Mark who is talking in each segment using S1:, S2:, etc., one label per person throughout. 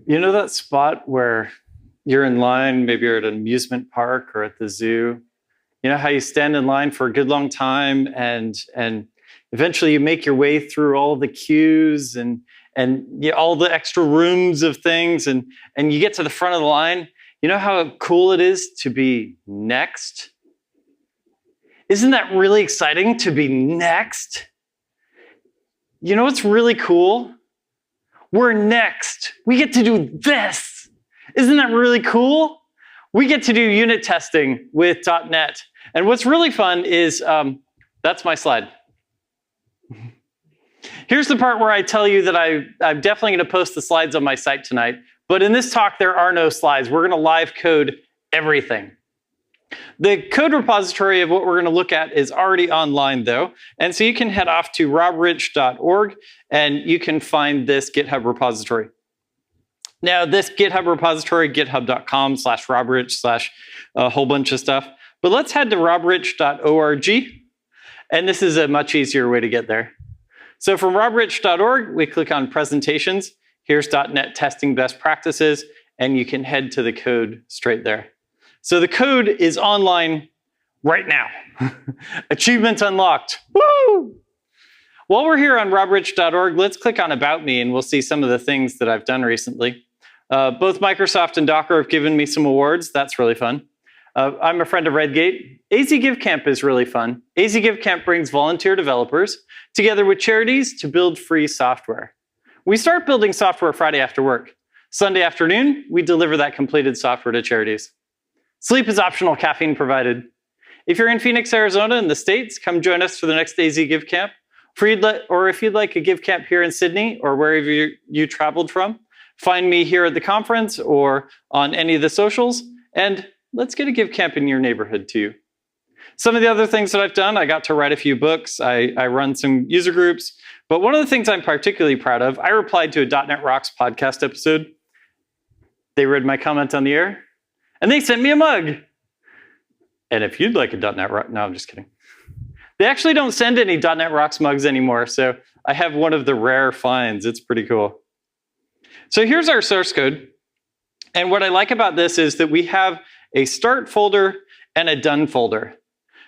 S1: You know that spot where you're in line, maybe you're at an amusement park or at the zoo? You know how you stand in line for a good long time and eventually you make your way through all the queues and all the extra rooms of things and you get to the front of the line. You know how cool it is to be next? Isn't that really exciting to be next? You know what's really cool? We're next. We get to do this. Isn't that really cool? We get to do unit testing with .NET. And what's really fun is, that's my slide. Here's the part where I tell you that I'm definitely going to post the slides on my site tonight. But in this talk, there are no slides. We're going to live code everything. The code repository of what we're going to look at is already online, though. And so you can head off to robrich.org, and you can find this GitHub repository. Now, this GitHub repository, github.com/robrich/ a whole bunch of stuff. But let's head to robrich.org, and this is a much easier way to get there. So from robrich.org, we click on Presentations. Here's .NET Testing Best Practices, and you can head to the code straight there. So the code is online right now. Achievements unlocked. Woo! While we're here on robrich.org, let's click on About Me, and we'll see some of the things that I've done recently. Both Microsoft and Docker have given me some awards. That's really fun. I'm a friend of Redgate. AZ GiveCamp is really fun. AZ GiveCamp brings volunteer developers together with charities to build free software. We start building software Friday after work. Sunday afternoon, we deliver that completed software to charities. Sleep is optional, caffeine provided. If you're in Phoenix, Arizona in the States, come join us for the next AZ GiveCamp. Or if you'd like a GiveCamp here in Sydney or wherever you traveled from, find me here at the conference or on any of the socials, and let's get a GiveCamp in your neighborhood too. Some of the other things that I've done, I got to write a few books, I run some user groups, but one of the things I'm particularly proud of, I replied to a .NET Rocks podcast episode. They read my comment on the air, and they sent me a mug. And if you'd like a .NET Rock, no, I'm just kidding. They actually don't send any .NET Rocks mugs anymore, so I have one of the rare finds. It's pretty cool. So here's our source code. And what I like about this is that we have a start folder and a done folder.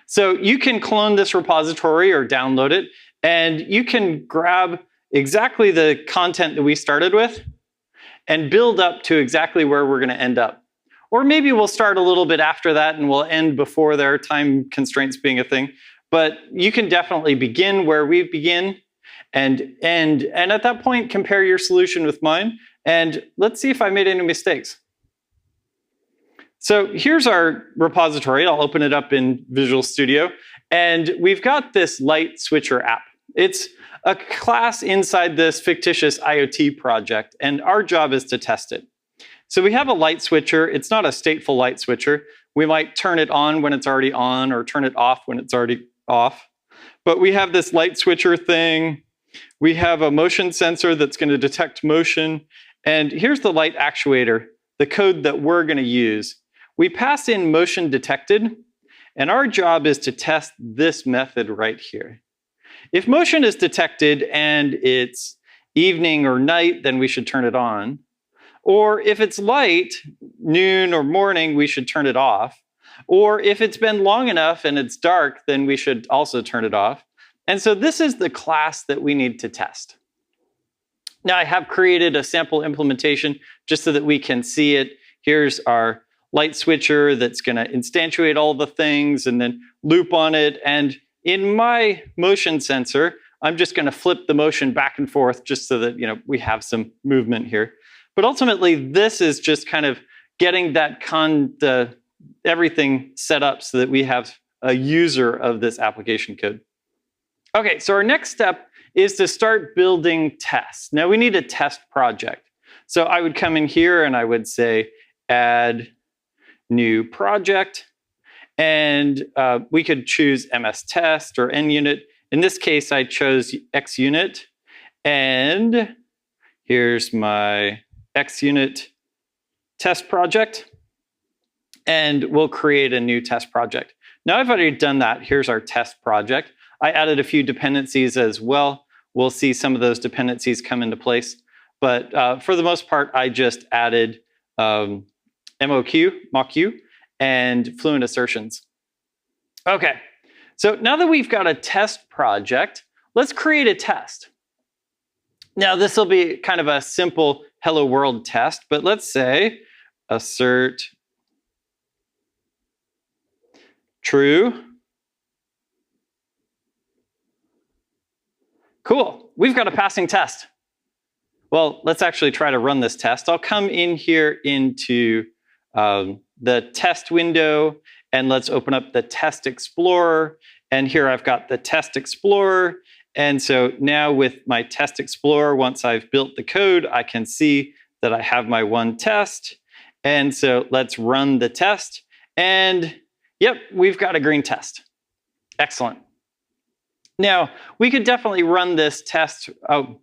S1: So you can clone this repository or download it, and you can grab exactly the content that we started with and build up to exactly where we're going to end up. Or maybe we'll start a little bit after that and we'll end before there, time constraints being a thing. But you can definitely begin where we begin and at that point, compare your solution with mine. And let's see if I made any mistakes. So here's our repository. I'll open it up in Visual Studio. And we've got this light switcher app. It's a class inside this fictitious IoT project, and our job is to test it. So we have a light switcher. It's not a stateful light switcher. We might turn it on when it's already on or turn it off when it's already off. But we have this light switcher thing. We have a motion sensor that's going to detect motion. And here's the light actuator, the code that we're going to use. We pass in motion detected, and our job is to test this method right here. If motion is detected and it's evening or night, then we should turn it on. Or if it's light, noon or morning, we should turn it off. Or if it's been long enough and it's dark, then we should also turn it off. And so this is the class that we need to test. Now I have created a sample implementation just so that we can see it. Here's our light switcher that's going to instantiate all the things and then loop on it. And in my motion sensor, I'm just going to flip the motion back and forth just so that we have some movement here. But ultimately, this is just kind of getting that everything set up so that we have a user of this application code. Okay, so our next step is to start building tests. Now we need a test project. So I would come in here and I would say, add new project. And we could choose MS Test or NUnit. In this case, I chose XUnit. And here's my XUnit test project. And we'll create a new test project. Now I've already done that. Here's our test project. I added a few dependencies as well. We'll see some of those dependencies come into place. but for the most part, I just added mock-u, and fluent assertions. Okay, so now that we've got a test project, let's create a test. Now, this will be kind of a simple hello world test, but let's say assert true. Cool, we've got a passing test. Well, let's actually try to run this test. I'll come in here into the test window, and let's open up the Test Explorer. And here I've got the Test Explorer. And so now with my Test Explorer, once I've built the code, I can see that I have my one test. And so let's run the test. And yep, we've got a green test. Excellent. Now, we could definitely run this test. Oh,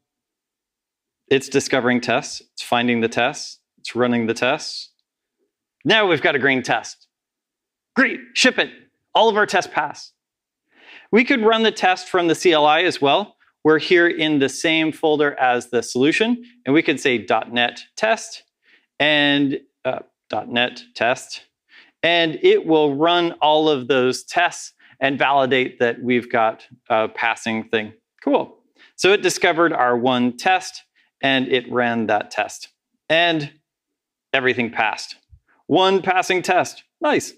S1: it's discovering tests. It's finding the tests. It's running the tests. Now we've got a green test. Great, ship it. All of our tests pass. We could run the test from the CLI as well. We're here in the same folder as the solution, and we could say .NET test and .NET test, and it will run all of those tests and validate that we've got a passing thing. Cool. So it discovered our one test, and it ran that test, and everything passed. One passing test. Nice.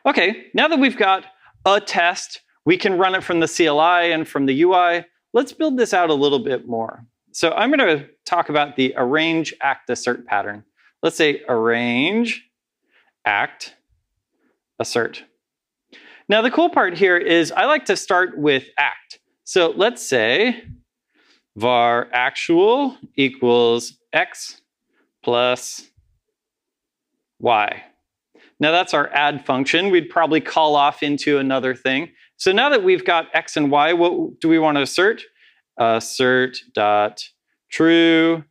S1: Okay, now that we've got a test, we can run it from the CLI and from the UI. Let's build this out a little bit more. So I'm going to talk about the arrange, act, assert pattern. Let's say arrange, act, assert. Now the cool part here is I like to start with act. So let's say var actual equals x plus y. Now that's our add function. We'd probably call off into another thing. So now that we've got x and y, what do we want to assert? Assert dot true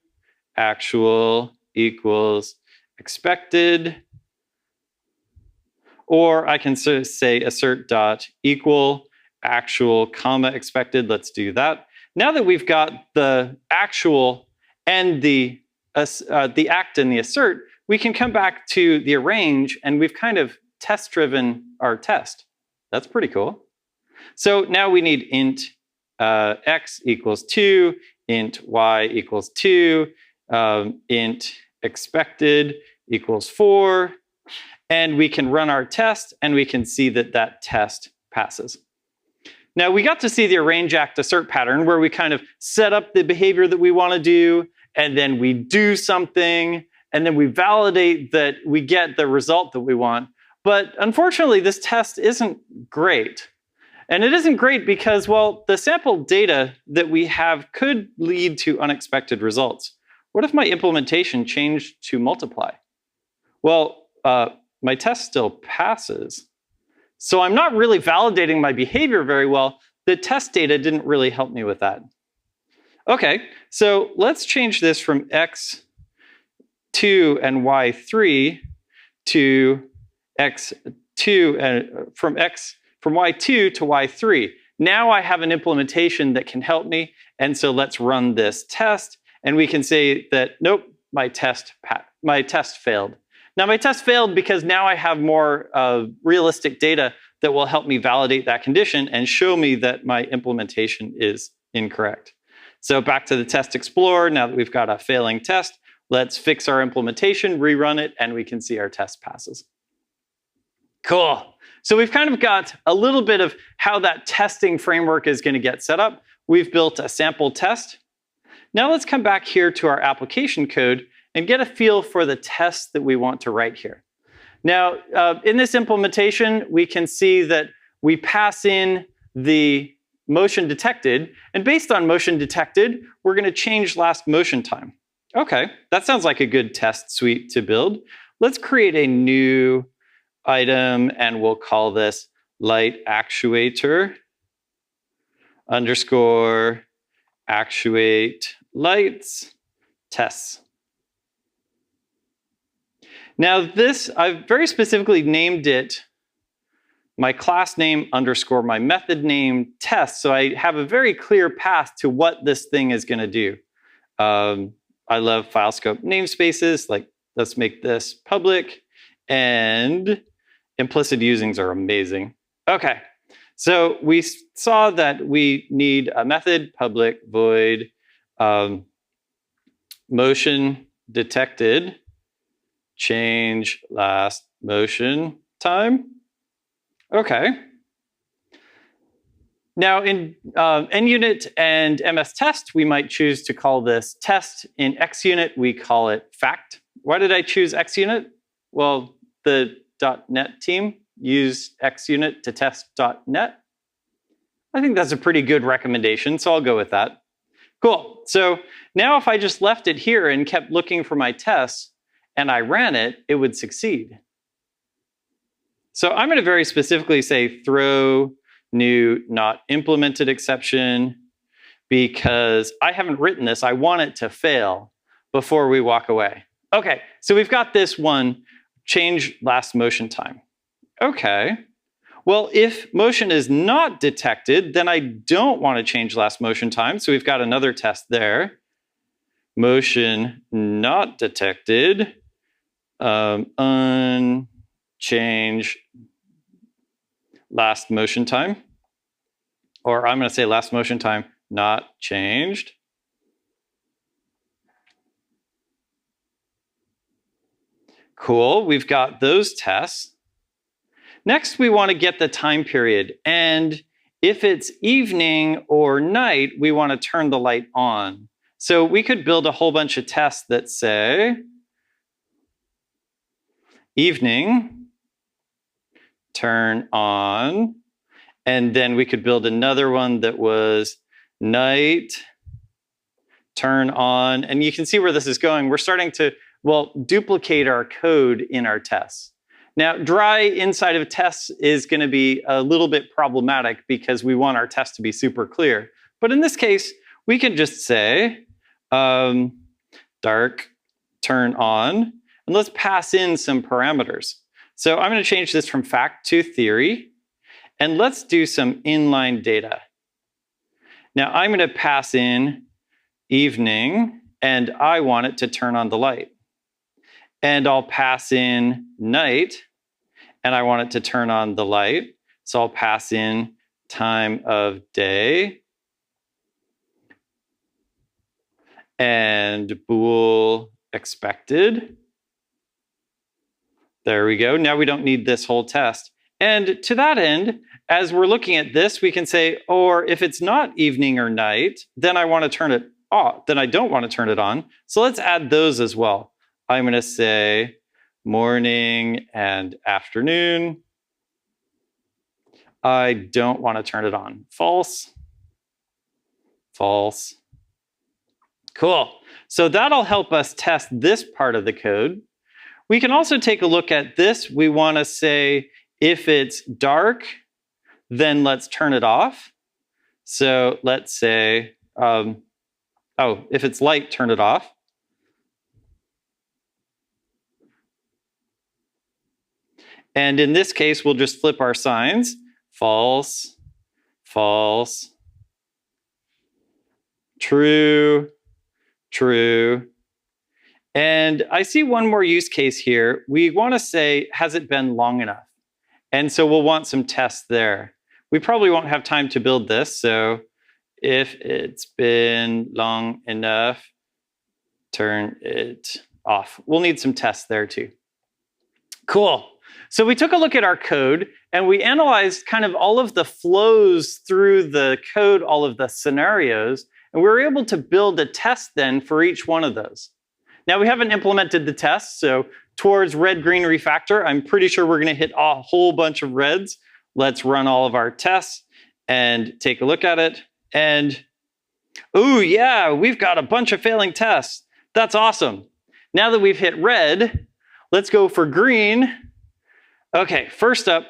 S1: actual equals expected. Or I can say assert dot equal actual comma expected. Let's do that. Now that we've got the actual and the act and the assert, we can come back to the arrange, and we've kind of test-driven our test. That's pretty cool. So now we need int x equals 2, int y equals 2, int expected equals 4, and we can run our test, and we can see that that test passes. Now we got to see the arrange, act, assert pattern where we kind of set up the behavior that we want to do, and then we do something, and then we validate that we get the result that we want. But unfortunately, this test isn't great. And it isn't great because, well, the sample data that we have could lead to unexpected results. What if my implementation changed to multiply? Well, my test still passes. So I'm not really validating my behavior very well. The test data didn't really help me with that. Okay, so let's change this from x2 and y3 to x2 and from y2 to y3. Now I have an implementation that can help me, and so let's run this test, and we can say that nope, my test failed. Now my test failed because now I have more realistic data that will help me validate that condition and show me that my implementation is incorrect. So back to the Test Explorer. Now that we've got a failing test, let's fix our implementation, rerun it, and we can see our test passes. Cool. So we've kind of got a little bit of how that testing framework is going to get set up. We've built a sample test. Now let's come back here to our application code and get a feel for the tests that we want to write here. Now, in this implementation, we can see that we pass in the motion detected, and based on motion detected, we're going to change last motion time. Okay, that sounds like a good test suite to build. Let's create a new item, and we'll call this light actuator underscore actuate lights tests. Now this, I've very specifically named it my class name underscore my method name test, so I have a very clear path to what this thing is going to do. I love file scope namespaces. Like, let's make this public. And implicit usings are amazing. Okay, so we saw that we need a method, public void, motion detected, change last motion time. Okay. Now in NUnit and MS test, we might choose to call this test. In XUnit, we call it fact. Why did I choose XUnit? Well, the .NET team used XUnit to test .NET. I think that's a pretty good recommendation, so I'll go with that. Cool. So now if I just left it here and kept looking for my tests and I ran it, it would succeed. So I'm going to very specifically say throw new not implemented exception because I haven't written this. I want it to fail before we walk away. Okay, so we've got this one, change last motion time. Okay, well, if motion is not detected, then I don't want to change last motion time. So we've got another test there. Motion not detected, unchange last motion time. Or I'm going to say last motion time not changed. Cool, we've got those tests. Next, we want to get the time period. And if it's evening or night, we want to turn the light on. So we could build a whole bunch of tests that say evening, turn on. And then we could build another one that was night, turn on. And you can see where this is going. We're starting to, well, duplicate our code in our tests. Now, dry inside of tests is going to be a little bit problematic because we want our test to be super clear. But in this case, we can just say dark, turn on, and let's pass in some parameters. So I'm going to change this from fact to theory, and let's do some inline data. Now, I'm going to pass in evening, and I want it to turn on the light. And I'll pass in night, and I want it to turn on the light. So I'll pass in time of day and bool expected. There we go. Now we don't need this whole test. And to that end, as we're looking at this, we can say, or if it's not evening or night, then I want to turn it off. Then I don't want to turn it on. So let's add those as well. I'm going to say morning and afternoon. I don't want to turn it on. False. False. Cool. So that'll help us test this part of the code. We can also take a look at this. We want to say if it's dark, then let's turn it off. So let's say, if it's light, turn it off. And in this case, we'll just flip our signs. False, false, true, true. And I see one more use case here. We want to say, has it been long enough? And so we'll want some tests there. We probably won't have time to build this. So if it's been long enough, turn it off. We'll need some tests there too. Cool. So we took a look at our code and we analyzed kind of all of the flows through the code, all of the scenarios, and we were able to build a test then for each one of those. Now we haven't implemented the tests, so towards red, green, refactor, I'm pretty sure we're gonna hit a whole bunch of reds. Let's run all of our tests and take a look at it. And, oh yeah, we've got a bunch of failing tests. That's awesome. Now that we've hit red, let's go for green. Okay, first up,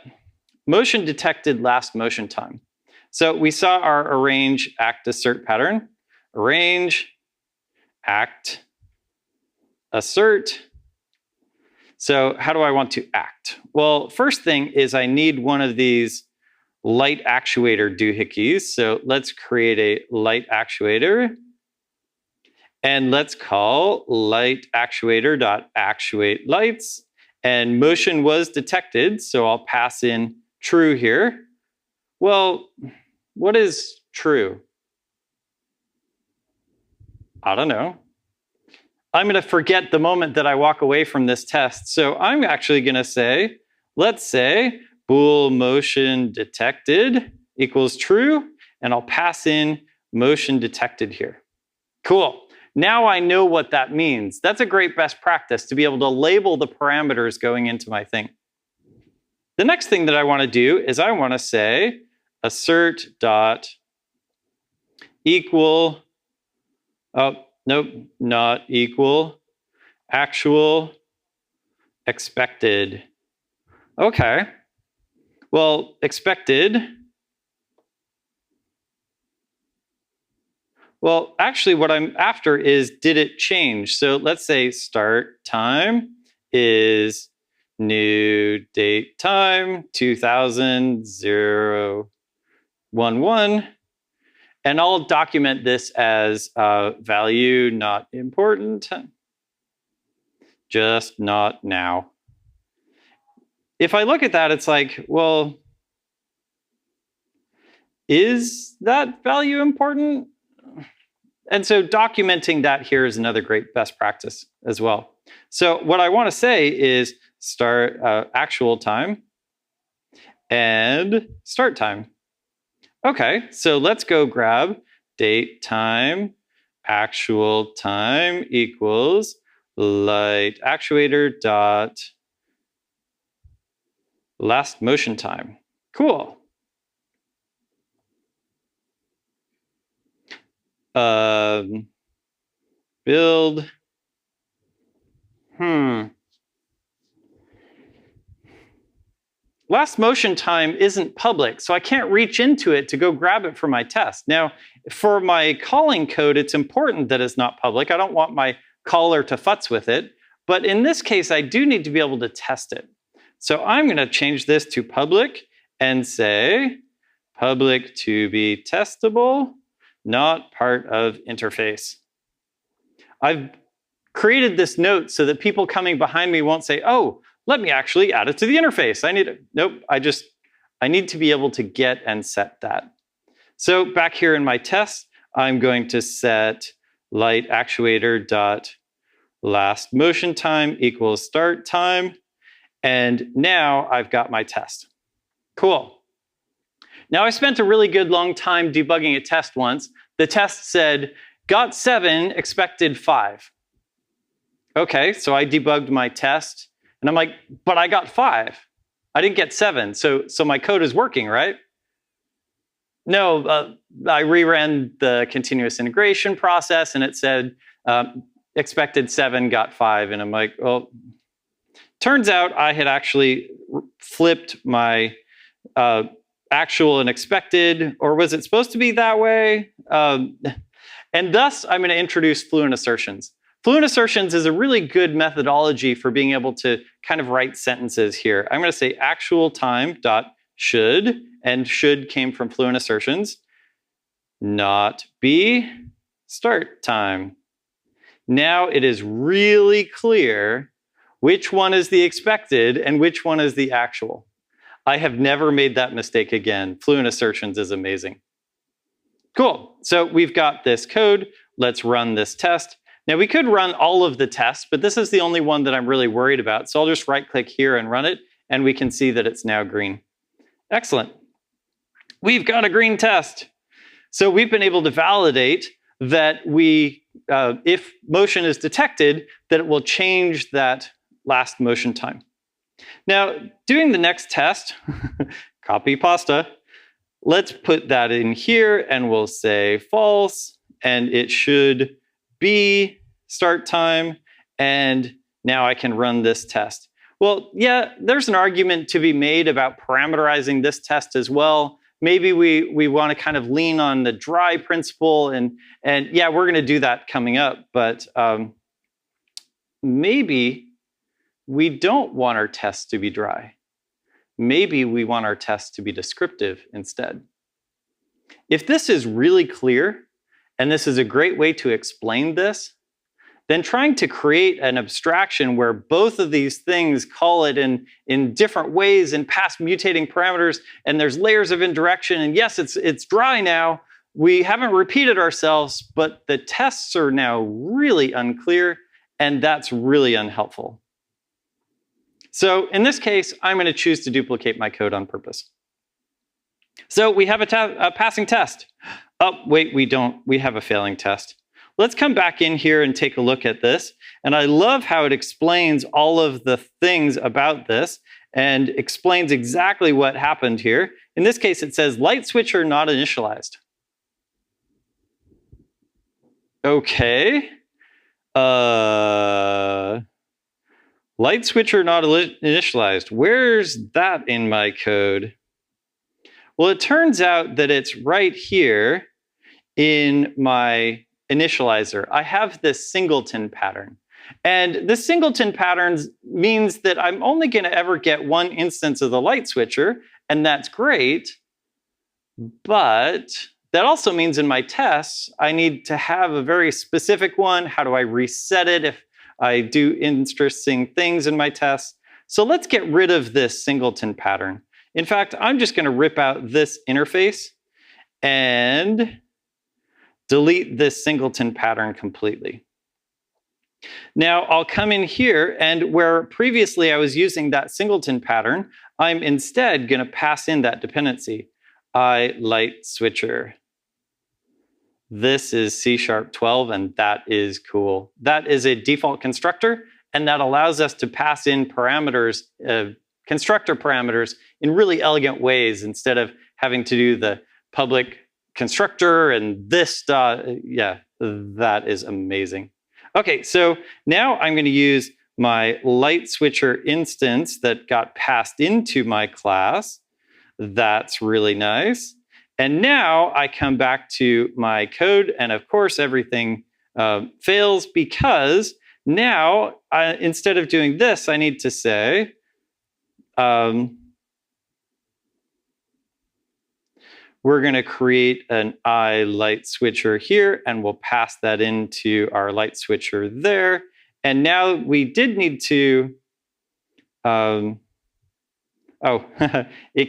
S1: motion detected last motion time. So we saw our arrange, act, assert pattern. Arrange, act, assert. So how do I want to act? Well, first thing is I need one of these light actuator doohickeys. So let's create a light actuator. And let's call light actuator.actuate lights. And motion was detected, so I'll pass in true here. Well, what is true? I don't know. I'm going to forget the moment that I walk away from this test. So I'm actually going to say, let's say bool motion detected equals true, and I'll pass in motion detected here. Cool. Now I know what that means. That's a great best practice to be able to label the parameters going into my thing. The next thing that I want to do is I want to say assert dot equal, oh, nope, not equal, actual expected. Okay. Well, expected. Well, actually what I'm after is, did it change? So let's say start time is new date time 2000-011. And I'll document this as value not important, just not now. If I look at that, it's like, well, is that value important? And so documenting that here is another great best practice as well. So what I want to say is start actual time and start time. Okay, so let's go grab date time, actual time equals light actuator dot last motion time. Cool. Build. Last motion time isn't public, so I can't reach into it to go grab it for my test. Now, for my calling code, it's important that it's not public. I don't want my caller to futz with it. But in this case, I do need to be able to test it. So I'm going to change this to public and say public to be testable, not part of interface. I've created this note so that people coming behind me won't say, oh, let me actually add it to the interface. Nope, I need to be able to get and set that. So back here in my test, I'm going to set light actuator dot last motion time equals start time. And now I've got my test. Cool. Now I spent a really good long time debugging a test once. The test said, got 7, expected 5. Okay, so I debugged my test. And I'm like, but I got 5. I didn't get 7. So my code is working, right? No, I reran the continuous integration process and it said expected 7, got 5. And I'm like, well, turns out I had actually flipped my actual and expected, or was it supposed to be that way? And thus, I'm going to introduce fluent assertions. Fluent assertions is a really good methodology for being able to kind of write sentences here. I'm going to say actual time dot should, and should came from fluent assertions, not be start time. Now it is really clear which one is the expected and which one is the actual. I have never made that mistake again. Fluent assertions is amazing. Cool. So we've got this code. Let's run this test. Now we could run all of the tests, but this is the only one that I'm really worried about. So I'll just right-click here and run it, and we can see that it's now green. Excellent. We've got a green test. So we've been able to validate that if motion is detected, that it will change that last motion time. Now, doing the next test, copy pasta, let's put that in here and we'll say false, and it should be start time, and now I can run this test. Well, yeah, there's an argument to be made about parameterizing this test as well. Maybe we want to kind of lean on the dry principle, and yeah, we're going to do that coming up, but maybe we don't want our tests to be dry. Maybe we want our tests to be descriptive instead. If this is really clear, and this is a great way to explain this, then trying to create an abstraction where both of these things call it in different ways and pass mutating parameters, and there's layers of indirection, and yes, it's dry now. We haven't repeated ourselves, but the tests are now really unclear, and that's really unhelpful. So in this case, I'm going to choose to duplicate my code on purpose. So we have a passing test. Oh, wait, we don't. We have a failing test. Let's come back in here and take a look at this. And I love how it explains all of the things about this and explains exactly what happened here. In this case, it says light switcher not initialized. Okay. Light switcher not initialized. Where's that in my code? Well, it turns out that it's right here in my initializer. I have this singleton pattern. And this singleton pattern means that I'm only going to ever get one instance of the light switcher, and that's great. But that also means in my tests, I need to have a very specific one. How do I reset it if I do interesting things in my tests? So let's get rid of this singleton pattern. In fact, I'm just going to rip out this interface and delete this singleton pattern completely. Now I'll come in here, and where previously I was using that singleton pattern, I'm instead going to pass in that dependency, light switcher. This is C#12, and that is cool. That is a default constructor, and that allows us to pass in parameters, constructor parameters, in really elegant ways instead of having to do the public constructor and this. Yeah, that is amazing. Okay, so now I'm going to use my light switcher instance that got passed into my class. That's really nice. And now I come back to my code, and of course everything fails because now instead of doing this, I need to say, we're going to create an light switcher here, and we'll pass that into our light switcher there. And now we did need to, it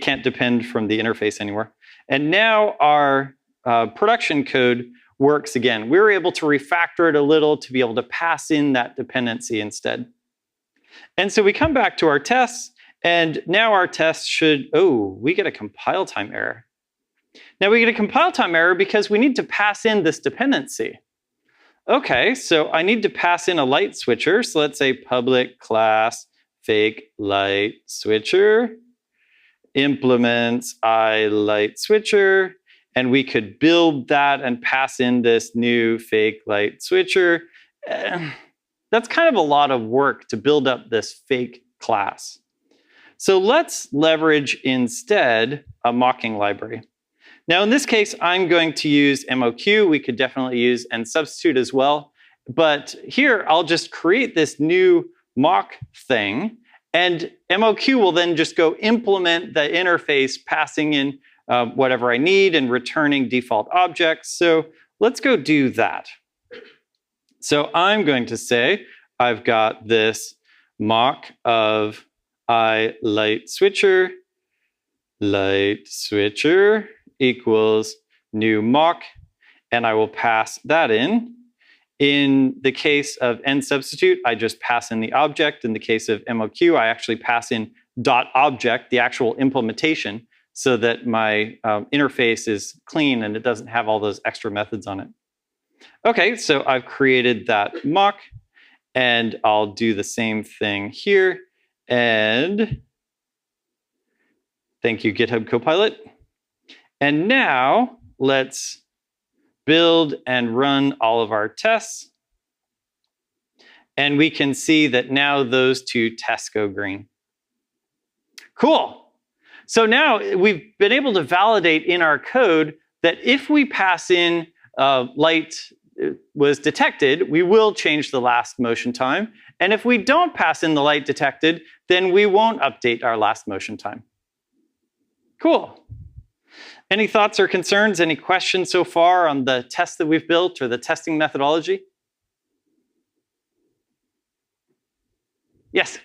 S1: can't depend from the interface anymore. And now our production code works again. We were able to refactor it a little to be able to pass in that dependency instead. And so we come back to our tests, and now our tests should, we get a compile time error. Now we get a compile time error because we need to pass in this dependency. Okay, so I need to pass in a light switcher. So let's say public class fake light switcher implements light switcher, and we could build that and pass in this new fake light switcher. That's kind of a lot of work to build up this fake class. So let's leverage instead a mocking library. Now in this case, I'm going to use MOQ. We could definitely use nsubstitute as well. But here, I'll just create this new mock thing, and MOQ will then just go implement the interface, passing in whatever I need and returning default objects. So let's go do that. So I'm going to say I've got this mock of light switcher equals new mock, and I will pass that in. In the case of nsubstitute, I just pass in the object. In the case of MOQ, I actually pass in .object, the actual implementation, so that my interface is clean and it doesn't have all those extra methods on it. Okay, so I've created that mock, and I'll do the same thing here. And thank you, GitHub Copilot. And now let's build and run all of our tests. And we can see that now those two tests go green. Cool. So now we've been able to validate in our code that if we pass in light was detected, we will change the last motion time. And if we don't pass in the light detected, then we won't update our last motion time. Cool. Any thoughts or concerns? Any questions so far on the test that we've built or the testing methodology? Yes.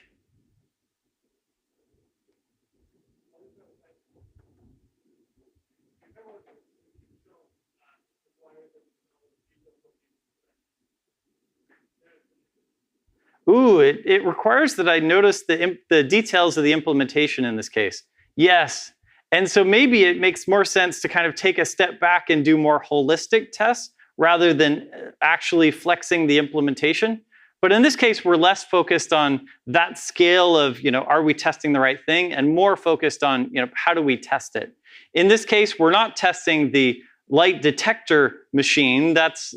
S1: Ooh, it requires that I notice the details of the implementation in this case. Yes. And so maybe it makes more sense to kind of take a step back and do more holistic tests rather than actually flexing the implementation. But in this case, we're less focused on that scale of, are we testing the right thing, and more focused on, how do we test it? In this case, we're not testing the light detector machine. That's,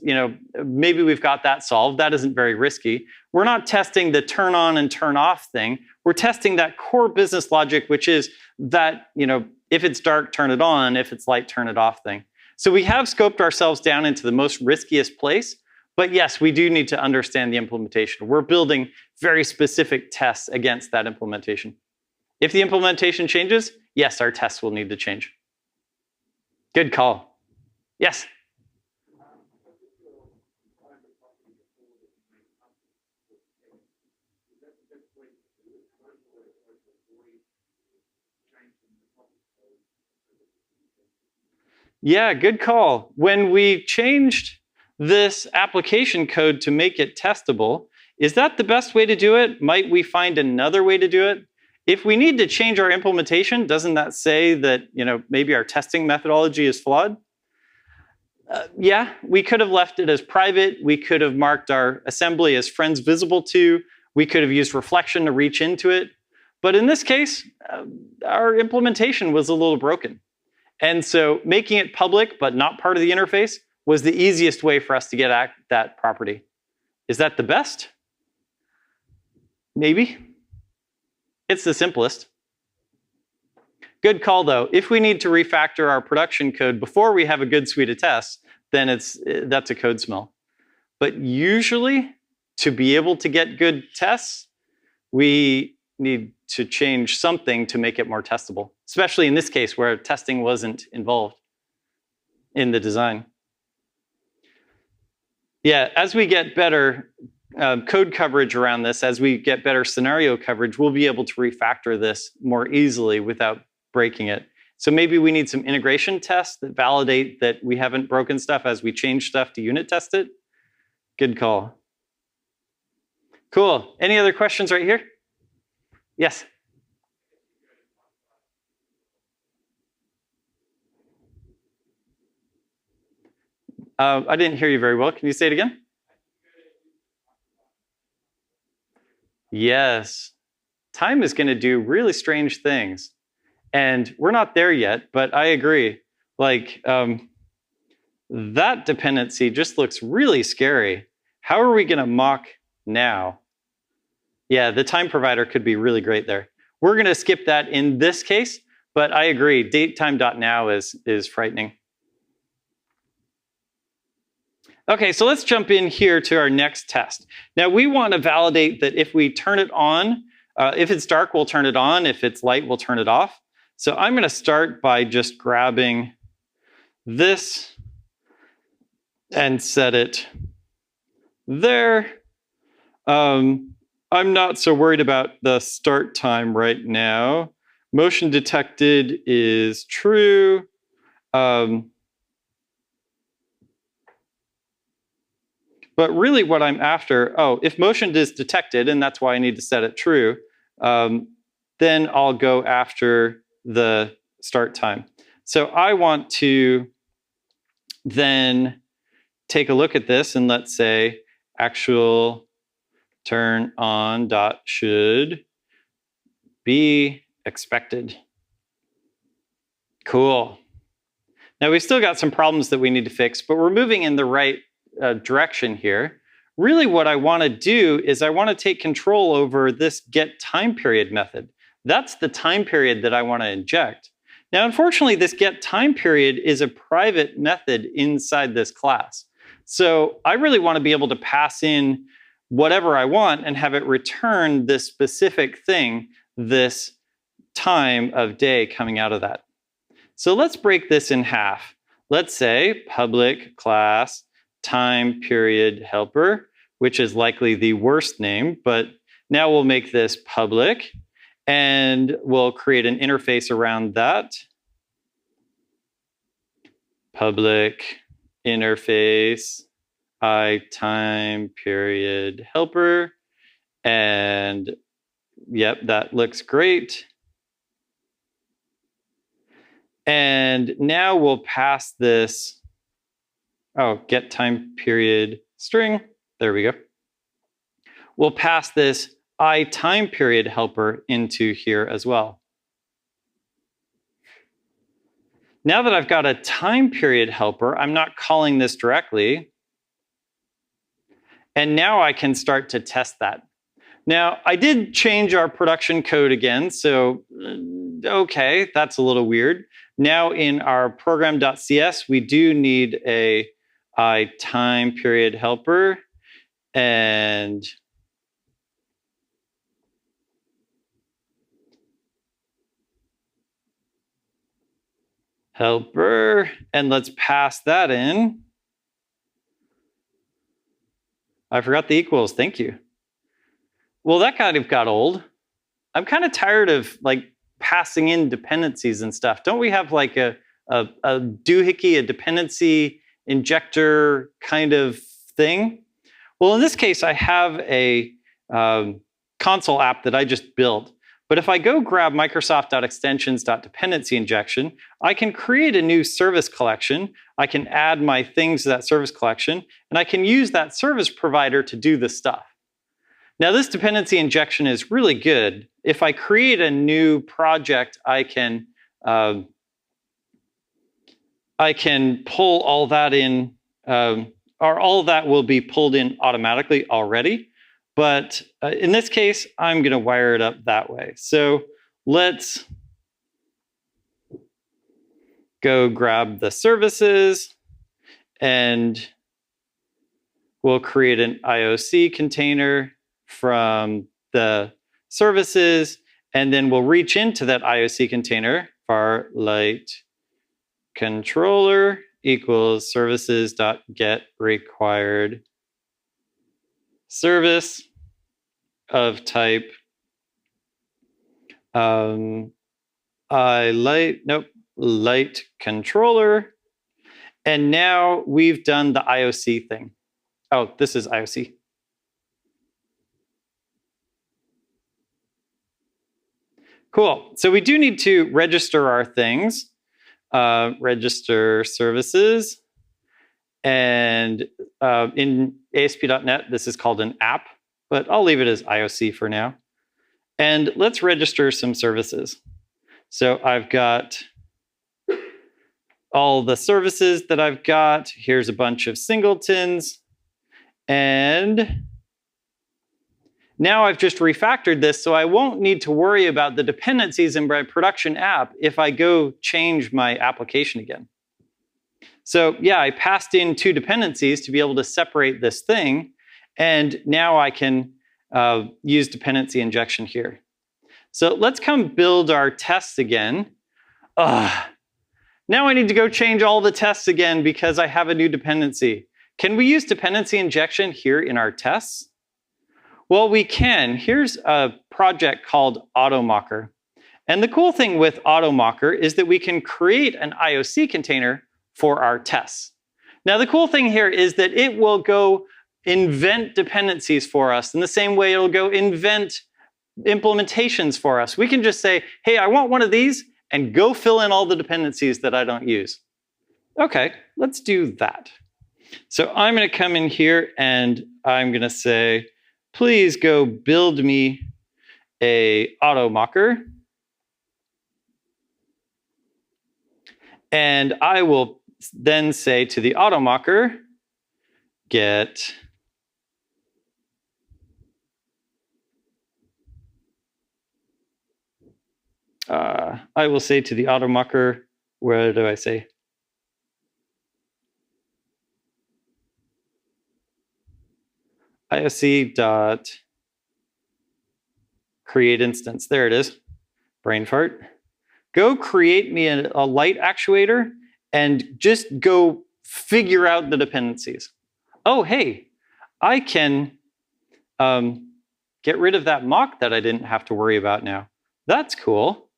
S1: maybe we've got that solved. That isn't very risky. We're not testing the turn on and turn off thing. We're testing that core business logic, which is that, if it's dark, turn it on. If it's light, turn it off thing. So we have scoped ourselves down into the most riskiest place. But yes, we do need to understand the implementation. We're building very specific tests against that implementation. If the implementation changes, yes, our tests will need to change. Good call. Yes? Yeah, good call. When we changed this application code to make it testable, is that the best way to do it? Might we find another way to do it? If we need to change our implementation, doesn't that say that maybe our testing methodology is flawed? Yeah, we could have left it as private. We could have marked our assembly as friends visible to. We could have used reflection to reach into it. But in this case, our implementation was a little broken. And so making it public but not part of the interface was the easiest way for us to get at that property. Is that the best? Maybe. It's the simplest. Good call, though. If we need to refactor our production code before we have a good suite of tests, then that's a code smell. But usually, to be able to get good tests, we need to change something to make it more testable, especially in this case where testing wasn't involved in the design. Yeah, as we get better code coverage around this, as we get better scenario coverage, we'll be able to refactor this more easily without breaking it. So maybe we need some integration tests that validate that we haven't broken stuff as we change stuff to unit test it. Good call. Cool. Any other questions right here? Yes. I didn't hear you very well. Can you say it again? Yes. Time is going to do really strange things. And we're not there yet, but I agree. Like, that dependency just looks really scary. How are we going to mock now? Yeah, the time provider could be really great there. We're going to skip that in this case, but I agree. Datetime.now is frightening. Okay, so let's jump in here to our next test. Now, we want to validate that if we turn it on, if it's dark, we'll turn it on. If it's light, we'll turn it off. So I'm going to start by just grabbing this and set it there. I'm not so worried about the start time right now. Motion detected is true. But really what I'm after, if motion is detected, and that's why I need to set it true, then I'll go after the start time. So I want to then take a look at this and let's say actual turn on dot should be expected. Cool. Now we've still got some problems that we need to fix, but we're moving in the right direction here. Really what I want to do is I want to take control over this get time period method. That's the time period that I want to inject. Now, unfortunately, this get time period is a private method inside this class. So I really want to be able to pass in whatever I want and have it return this specific thing, this time of day coming out of that. So let's break this in half. Let's say public class time period helper, which is likely the worst name, but now we'll make this public and we'll create an interface around that. Public interface time period helper. And yep, that looks great. And now we'll pass this, get time period string. There we go. We'll pass this time period helper into here as well. Now that I've got a time period helper, I'm not calling this directly. And now I can start to test that. Now, I did change our production code again, so okay, that's a little weird. Now in our program.cs, we do need a time period helper, and let's pass that in. I forgot the equals, thank you. Well, that kind of got old. I'm kind of tired of like passing in dependencies and stuff. Don't we have like a doohickey, a dependency injector kind of thing? Well, in this case, I have a console app that I just built. But if I go grab Microsoft.extensions.dependency injection, I can create a new service collection. I can add my things to that service collection, and I can use that service provider to do this stuff. Now, this dependency injection is really good. If I create a new project, I can pull all that in, or all that will be pulled in automatically already. But in this case, I'm going to wire it up that way. So let's go grab the services, and we'll create an IOC container from the services, and then we'll reach into that IOC container, var light controller equals services.get required service of type light controller. And now we've done the IOC thing. Oh, this is IOC. Cool. So we do need to register our things, register services. And in ASP.NET, this is called an app, but I'll leave it as IOC for now. And let's register some services. So I've got all the services that I've got. Here's a bunch of singletons. And now I've just refactored this, so I won't need to worry about the dependencies in my production app if I go change my application again. So yeah, I passed in 2 dependencies to be able to separate this thing, and now I can use dependency injection here. So let's come build our tests again. Now I need to go change all the tests again because I have a new dependency. Can we use dependency injection here in our tests? Well, we can. Here's a project called AutoMocker. And the cool thing with AutoMocker is that we can create an IOC container for our tests. Now, the cool thing here is that it will go invent dependencies for us in the same way it'll go invent implementations for us. We can just say, hey, I want one of these, and go fill in all the dependencies that I don't use. Okay, let's do that. So I'm going to come in here and I'm going to say, please go build me a AutoMocker. And I will then say to the AutoMocker, get I will say to the AutoMocker, where do I say? IOC dot create instance. There it is. Brain fart. go create me a light actuator and just go figure out the dependencies. Oh, hey, I can get rid of that mock that I didn't have to worry about now. That's cool.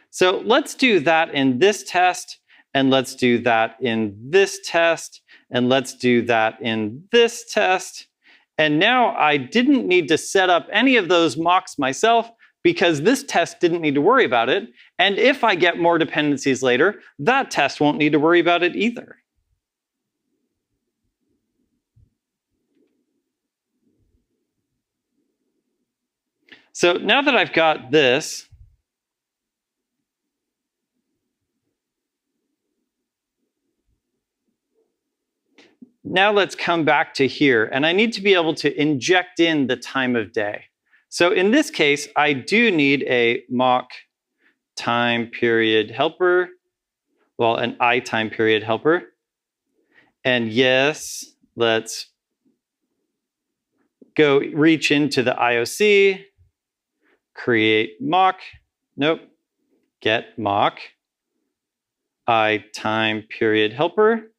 S1: So let's do that in this test, and let's do that in this test, and let's do that in this test. And now I didn't need to set up any of those mocks myself because this test didn't need to worry about it. And if I get more dependencies later, that test won't need to worry about it either. So now that I've got this, now let's come back to here, and I need to be able to inject in the time of day. So in this case, I do need a mock time period helper, well, an I time period helper. And yes, let's go reach into the IOC, create mock, nope, get mock, I time period helper.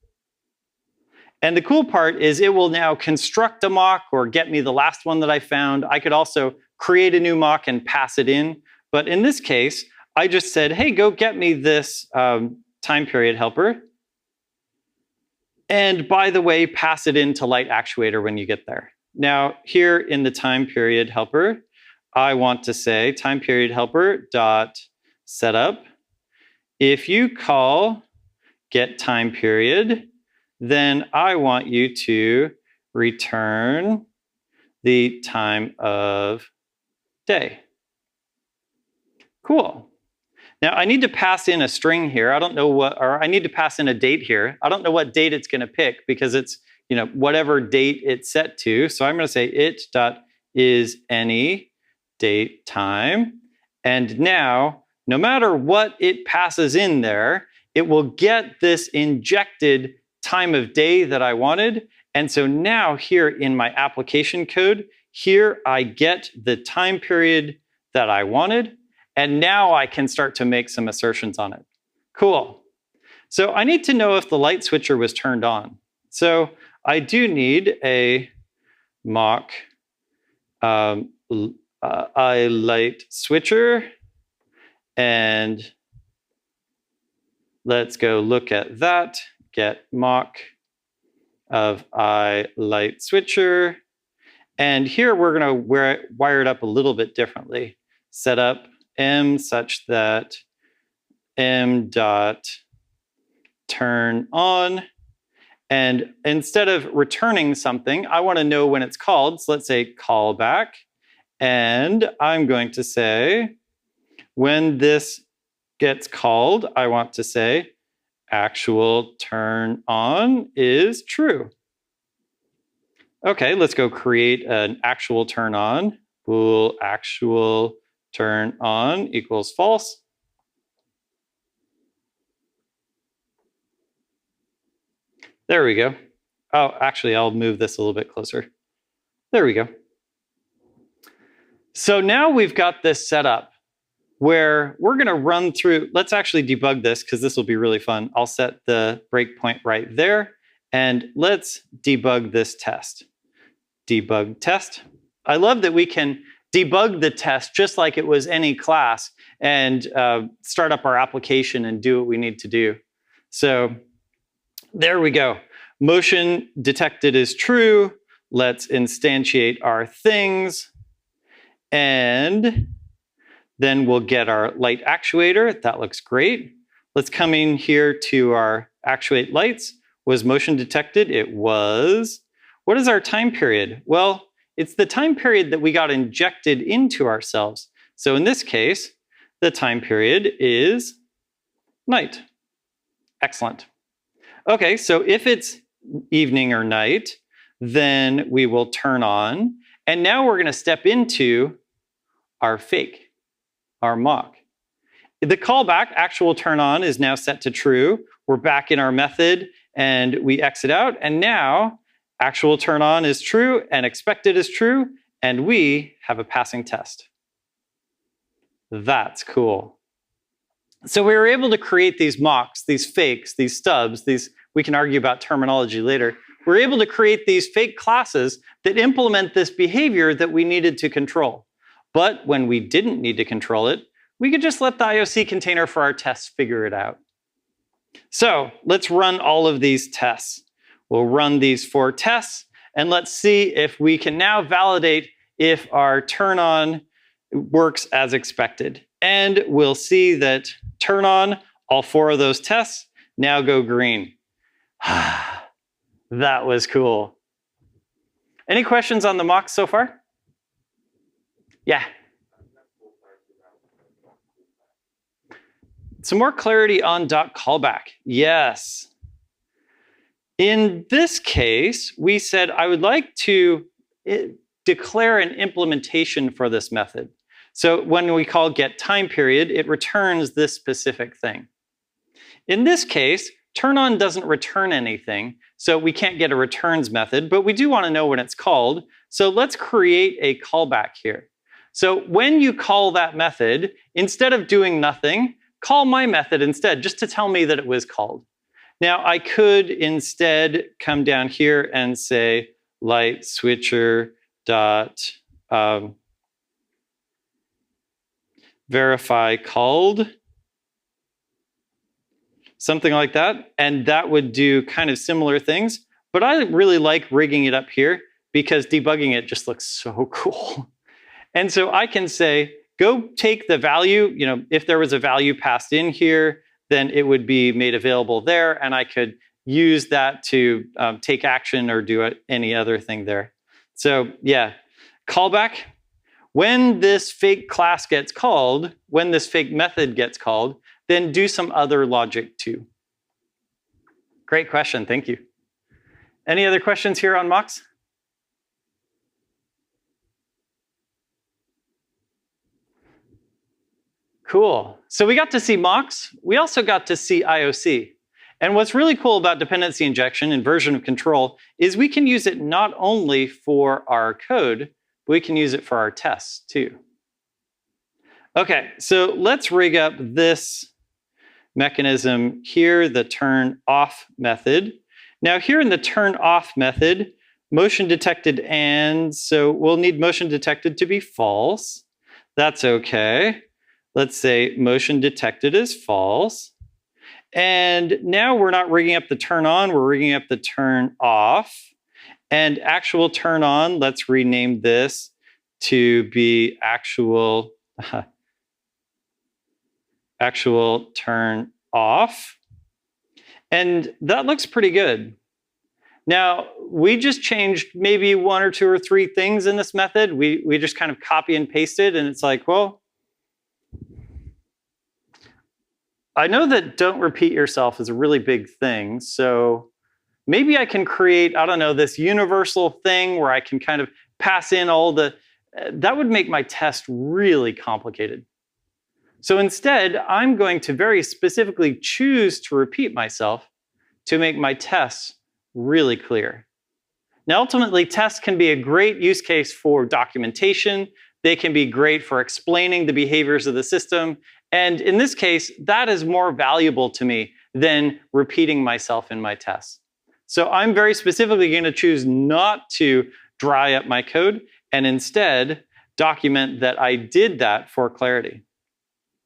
S1: And the cool part is it will now construct a mock or get me the last one that I found. I could also create a new mock and pass it in. But in this case, I just said, hey, go get me this time period helper. And by the way, pass it into light actuator when you get there. Now, here in the time period helper, I want to say time period helper dot setup. If you call get time period, then I want you to return the time of day. Cool. Now I need to pass in a string here. I don't know what, or I need to pass in a date here. I don't know what date it's going to pick because it's, you know, whatever date it's set to. So I'm going to say it dot is any date time. And now, no matter what it passes in there, it will get this injected time of day that I wanted. And so now here in my application code, here I get the time period that I wanted. And now I can start to make some assertions on it. Cool. So I need to know if the light switcher was turned on. So I do need a mock I light switcher. And let's go look at that. Get mock of I light switcher. And here we're going to wire it up a little bit differently. Set up m such that m dot turn on. And instead of returning something, I want to know when it's called. So let's say callback. And I'm going to say, when this gets called, I want to say, actual turn on is true. Okay, let's go create an actual turn on. Bool actual turn on equals false. There we go. Oh, actually, I'll move this a little bit closer. There we go. So now we've got this set up where we're going to run through. Let's actually debug this because this will be really fun. I'll set the breakpoint right there. And let's debug this test. Debug test. I love that we can debug the test just like it was any class and start up our application and do what we need to do. So there we go. Motion detected is true. Let's instantiate our things. And then we'll get our light actuator. That looks great. Let's come in here to our actuate lights. Was motion detected? It was. What is our time period? Well, it's the time period that we got injected into ourselves. So in this case, the time period is night. Excellent. Okay, so if it's evening or night, then we will turn on. And now we're going to step into our fake, our mock. The callback, actual turn on, is now set to true. We're back in our method and we exit out. And now actual turn on is true and expected is true. And we have a passing test. That's cool. So we were able to create these mocks, these fakes, these stubs, we can argue about terminology later. We're able to create these fake classes that implement this behavior that we needed to control. But when we didn't need to control it, we could just let the IOC container for our tests figure it out. So let's run all of these tests. We'll run these 4 tests, and let's see if we can now validate if our turn on works as expected. And we'll see that turn on, all 4 of those tests now go green. That was cool. Any questions on the mocks so far? Yeah. Some more clarity on .callback. Yes. In this case, we said I would like to declare an implementation for this method. So when we call getTimePeriod, it returns this specific thing. In this case, turn-on doesn't return anything, so we can't get a returns method, but we do want to know when it's called. So let's create a callback here. So when you call that method, instead of doing nothing, call my method instead, just to tell me that it was called. Now, I could instead come down here and say light switcher dot verify called, something like that, and that would do kind of similar things. But I really like rigging it up here because debugging it just looks so cool. And so I can say, go take the value, if there was a value passed in here, then it would be made available there, and I could use that to take action or do any other thing there. So yeah, callback. When this fake class gets called, when this fake method gets called, then do some other logic too. Great question, thank you. Any other questions here on mocks? Cool. So we got to see mocks. We also got to see IOC. And what's really cool about dependency injection and version of control is we can use it not only for our code, but we can use it for our tests too. Okay, so let's rig up this mechanism here, the turn off method. Now here in the turn off method, motion detected and, so we'll need motion detected to be false. That's okay. Let's say motion detected is false. And now we're not rigging up the turn on, we're rigging up the turn off. And actual turn on, let's rename this to be actual turn off. And that looks pretty good. Now, we just changed maybe 1 or 2 or 3 things in this method. We just kind of copy and pasted, and it's like, well, I know that don't repeat yourself is a really big thing, so maybe I can create, I don't know, this universal thing where I can kind of pass in all the, that would make my test really complicated. So instead, I'm going to very specifically choose to repeat myself to make my tests really clear. Now, ultimately, tests can be a great use case for documentation. They can be great for explaining the behaviors of the system. And in this case, that is more valuable to me than repeating myself in my tests. So I'm very specifically going to choose not to dry up my code and instead document that I did that for clarity.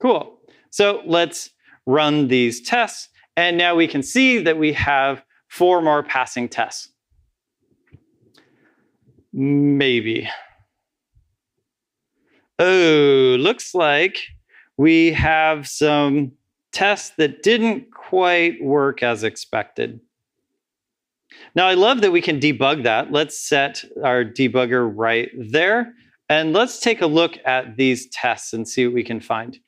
S1: Cool. So let's run these tests. And now we can see that we have 4 more passing tests. Maybe. Oh, looks like we have some tests that didn't quite work as expected. Now, I love that we can debug that. Let's set our debugger right there. And let's take a look at these tests and see what we can find.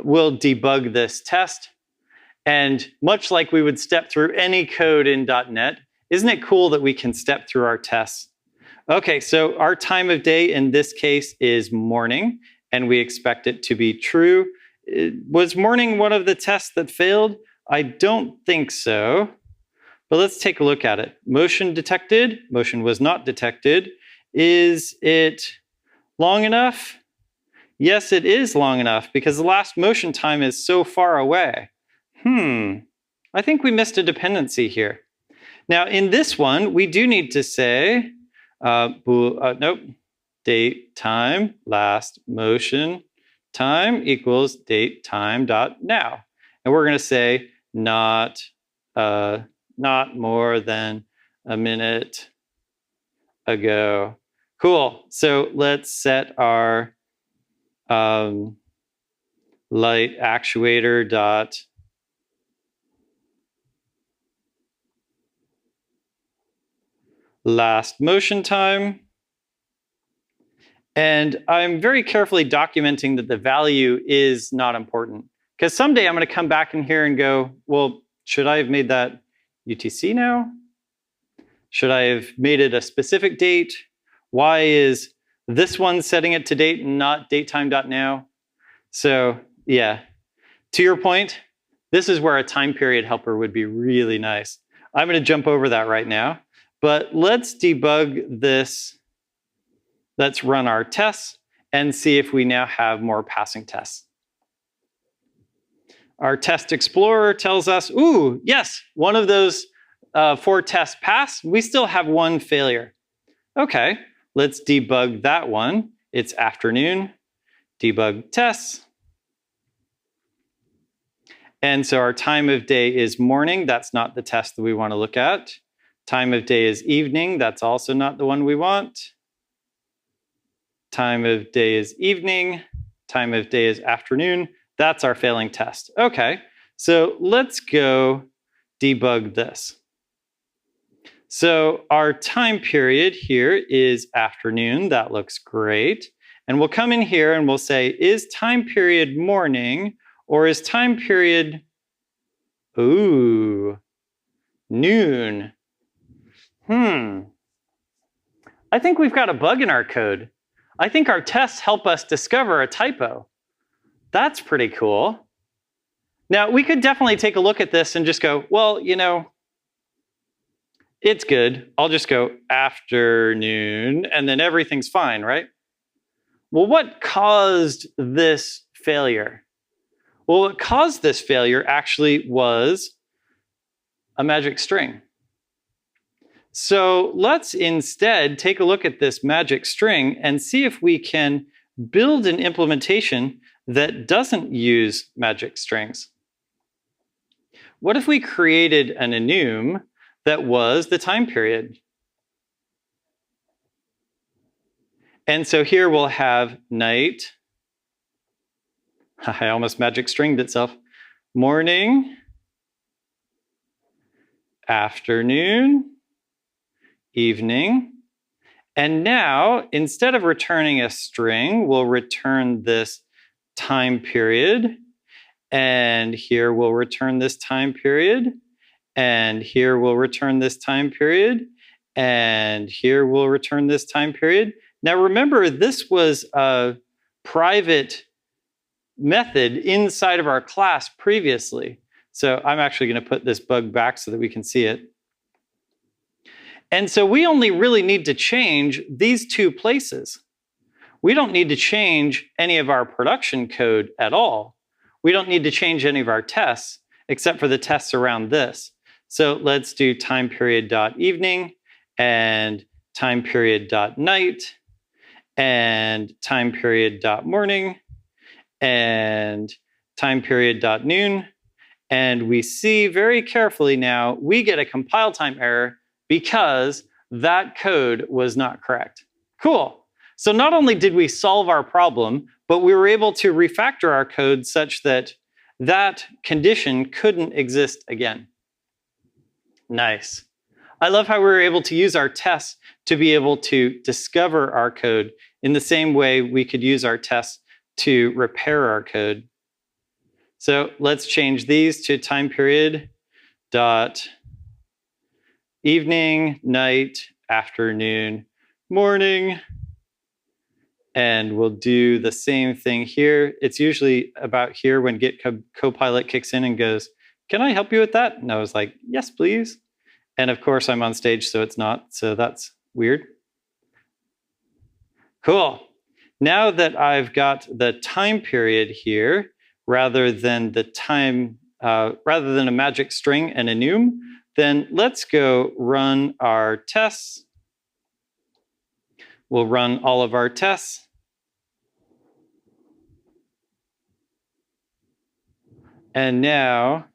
S1: We'll debug this test. And much like we would step through any code in .NET, isn't it cool that we can step through our tests? Okay, so our time of day in this case is morning, and we expect it to be true. Was morning one of the tests that failed? I don't think so. But let's take a look at it. Motion detected, motion was not detected. Is it long enough? Yes, it is long enough because the last motion time is so far away. I think we missed a dependency here. Now, in this one, we do need to say, nope, date time last motion time equals date time dot now. And we're going to say not more than a minute ago. Cool. So let's set our light actuator dot last motion time. And I'm very carefully documenting that the value is not important. Because someday I'm going to come back in here and go, well, should I have made that UTC now? Should I have made it a specific date? Why is this one setting it to date and not datetime.now? So yeah, to your point, this is where a time period helper would be really nice. I'm going to jump over that right now. But let's debug this. Let's run our tests and see if we now have more passing tests. Our test explorer tells us, ooh, yes, one of those 4 tests passed. We still have 1 failure. Okay, let's debug that one. It's afternoon, debug tests. And so our time of day is morning. That's not the test that we want to look at. Time of day is evening. That's also not the one we want. Time of day is evening. Time of day is afternoon. That's our failing test. Okay, so let's go debug this. So our time period here is afternoon. That looks great. And we'll come in here and we'll say, is time period morning or is time period, ooh, noon? I think we've got a bug in our code. I think our tests help us discover a typo. That's pretty cool. Now, we could definitely take a look at this and just go, well, you know, it's good. I'll just go afternoon, and then everything's fine, right? Well, what caused this failure? Well, what caused this failure actually was a magic string. So let's instead take a look at this magic string and see if we can build an implementation that doesn't use magic strings. What if we created an enum that was the time period? And so here we'll have night. I almost magic stringed itself. Morning, afternoon, evening. And now, instead of returning a string, we'll return this time period. And here we'll return this time period. And here we'll return this time period. And here we'll return this time period. Now remember, this was a private method inside of our class previously. So I'm actually going to put this bug back so that we can see it. And so we only really need to change these 2 places. We don't need to change any of our production code at all. We don't need to change any of our tests except for the tests around this. So let's do time period.evening and time period.night and time period.morning and time period.noon. And we see very carefully now we get a compile time error because that code was not correct. Cool. So not only did we solve our problem, but we were able to refactor our code such that that condition couldn't exist again. Nice. I love how we were able to use our tests to be able to discover our code in the same way we could use our tests to repair our code. So let's change these to time period dot evening, night, afternoon, morning. And we'll do the same thing here. It's usually about here when Git Copilot kicks in and goes, can I help you with that? And I was like, yes, please. And of course, I'm on stage, so it's not. So that's weird. Cool. now that I've got the time period here, rather than the time, rather than a magic string and enum, then let's go run our tests. We'll run all of our tests. And now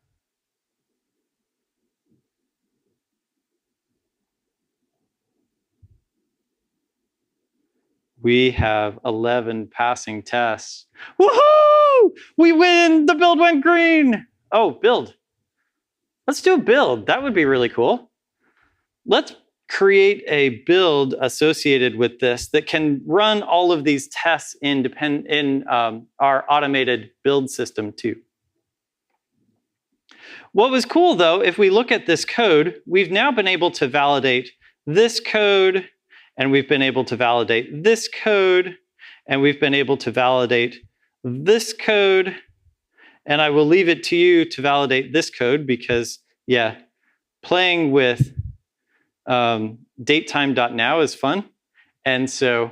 S1: we have 11 passing tests. Woohoo! We win! The build went green! Oh, build. Let's do a build. That would be really cool. Let's create a build associated with this that can run all of these tests in our automated build system too. What was cool though, if we look at this code, we've now been able to validate this code, and we've been able to validate this code, and we've been able to validate this code. And I will leave it to you to validate this code because, yeah, playing with datetime.now is fun. And so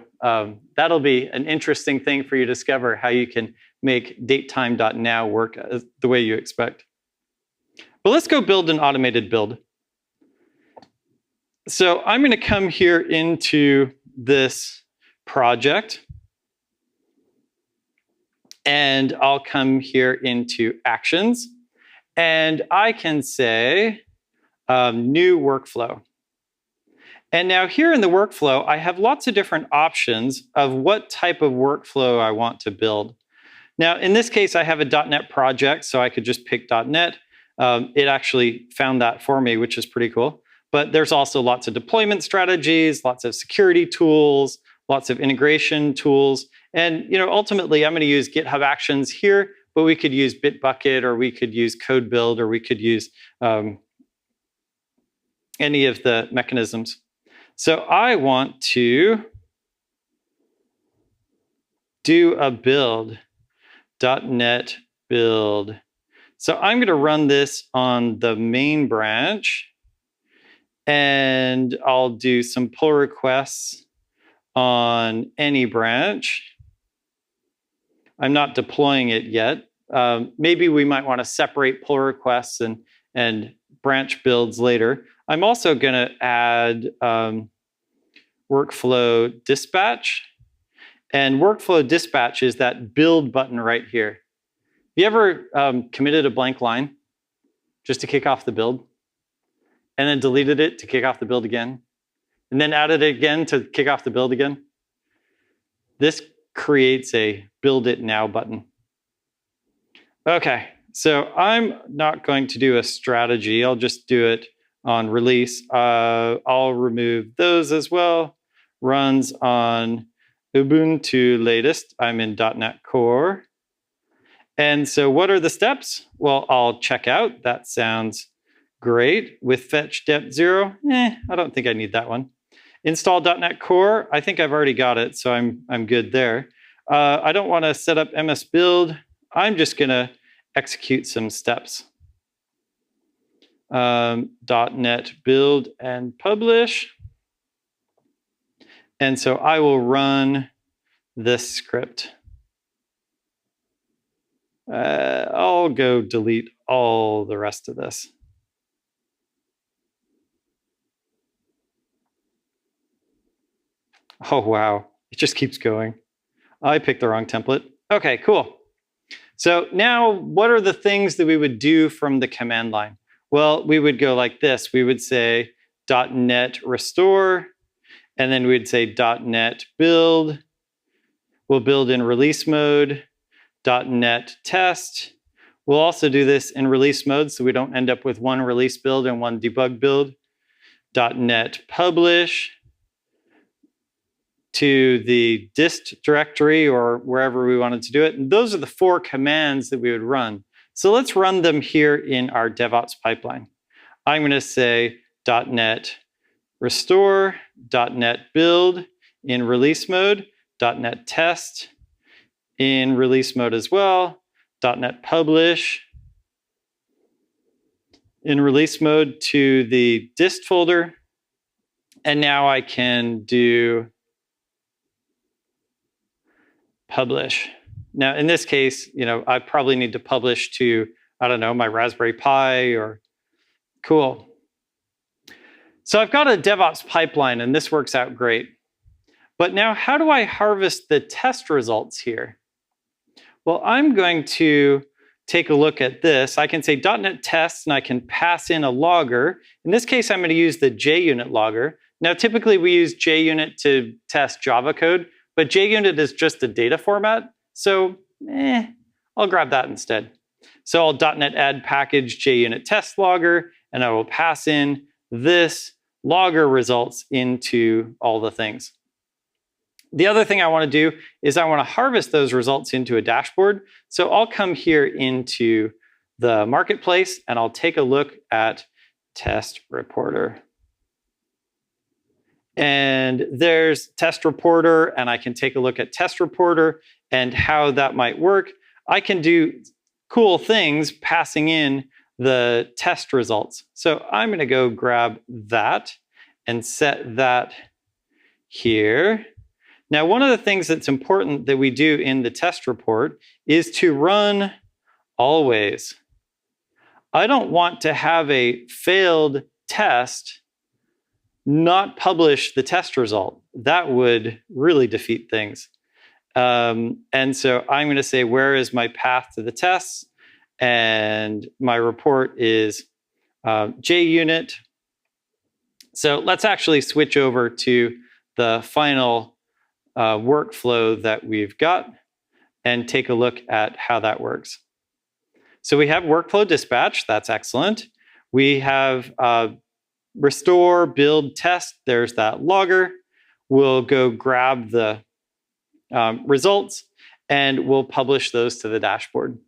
S1: that'll be an interesting thing for you to discover, how you can make datetime.now work the way you expect. But let's go build an automated build. So I'm going to come here into this project. And I'll come here into actions. And I can say new workflow. And now here in the workflow, I have lots of different options of what type of workflow I want to build. Now, in this case, I have a .NET project, so I could just pick .NET. It actually found that for me, which is pretty cool. But there's also lots of deployment strategies, lots of security tools, lots of integration tools. And ultimately, I'm going to use GitHub Actions here, but we could use Bitbucket, or we could use code build, or we could use any of the mechanisms. So I want to do a build, .NET build. So I'm going to run this on the main branch, and I'll do some pull requests on any branch. I'm not deploying it yet. Maybe we might want to separate pull requests and branch builds later. I'm also going to add workflow dispatch. And workflow dispatch is that build button right here. Have you ever committed a blank line just to kick off the build, and then deleted it to kick off the build again, and then added it again to kick off the build again? This creates a build it now button. Okay, so I'm not going to do a strategy. I'll just do it on release. I'll remove those as well. Runs on Ubuntu latest. I'm in .NET Core. And so what are the steps? Well, I'll check out. That sounds great. With fetch dep 0, I don't think I need that one. Install .NET Core. I think I've already got it, so I'm good there. I don't want to set up MS Build. I'm just going to execute some steps. .NET build and publish. And so I will run this script. I'll go delete all the rest of this. Oh, wow. It just keeps going. I picked the wrong template. Okay, cool. So now what are the things that we would do from the command line? Well, we would go like this. We would say .NET restore, and then we'd say .NET build. We'll build in release mode. .NET test. We'll also do this in release mode so we don't end up with one release build and one debug build. .NET publish to the dist directory or wherever we wanted to do it. And those are the 4 commands that we would run. So let's run them here in our DevOps pipeline. I'm going to say .NET restore, .NET build in release mode, .NET test in release mode as well, .NET publish in release mode to the dist folder. And now I can do publish. Now, in this case, I probably need to publish to, I don't know, my Raspberry Pi or cool. So I've got a DevOps pipeline, and this works out great. But now, how do I harvest the test results here? Well, I'm going to take a look at this. I can say .NET tests, and I can pass in a logger. In this case, I'm going to use the JUnit logger. Now, typically, we use JUnit to test Java code, but JUnit is just a data format. So, I'll grab that instead. So I'll .NET add package JUnit test logger, and I will pass in this logger results into all the things. The other thing I want to do is I want to harvest those results into a dashboard. So I'll come here into the marketplace, and I'll take a look at test reporter. And there's test reporter, and I can take a look at test reporter and how that might work. I can do cool things passing in the test results. So I'm going to go grab that and set that here. Now, one of the things that's important that we do in the test report is to run always. I don't want to have a failed test not publish the test result. That would really defeat things. And so I'm going to say, where is my path to the tests? And my report is JUnit. So let's actually switch over to the final workflow that we've got and take a look at how that works. So we have workflow dispatch. That's excellent. We have restore, build, test. There's that logger. We'll go grab the results, and we'll publish those to the dashboard.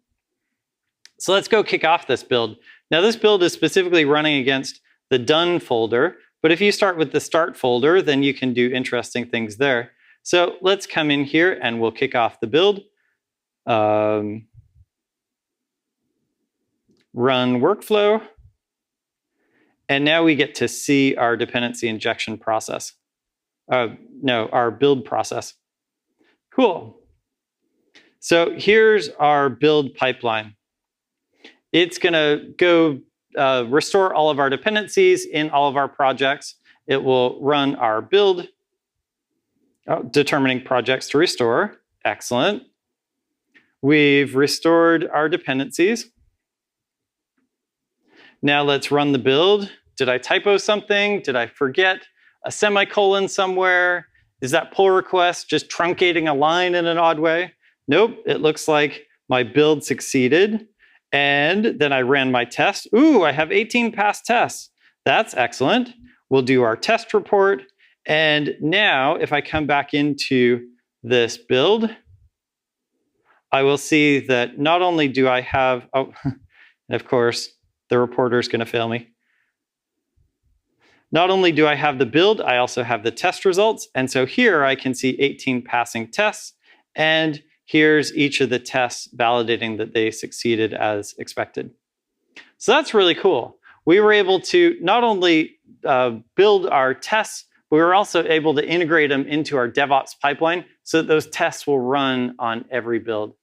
S1: So let's go kick off this build. Now, this build is specifically running against the done folder, but if you start with the start folder, then you can do interesting things there. So let's come in here and we'll kick off the build. Run workflow. And now we get to see our dependency injection process. No, our build process. Cool. So here's our build pipeline. It's going to go restore all of our dependencies in all of our projects. It will run our build, determining projects to restore. Excellent. We've restored our dependencies. Now let's run the build. Did I typo something? Did I forget a semicolon somewhere? Is that pull request just truncating a line in an odd way? Nope, it looks like my build succeeded. And then I ran my test. Ooh, I have 18 past tests. That's excellent. We'll do our test report. And now if I come back into this build, I will see that not only do I have, and of course, the reporter is going to fail me. Not only do I have the build, I also have the test results. And so here I can see 18 passing tests. And here's each of the tests validating that they succeeded as expected. So that's really cool. We were able to not only build our tests, but we were also able to integrate them into our DevOps pipeline so that those tests will run on every build.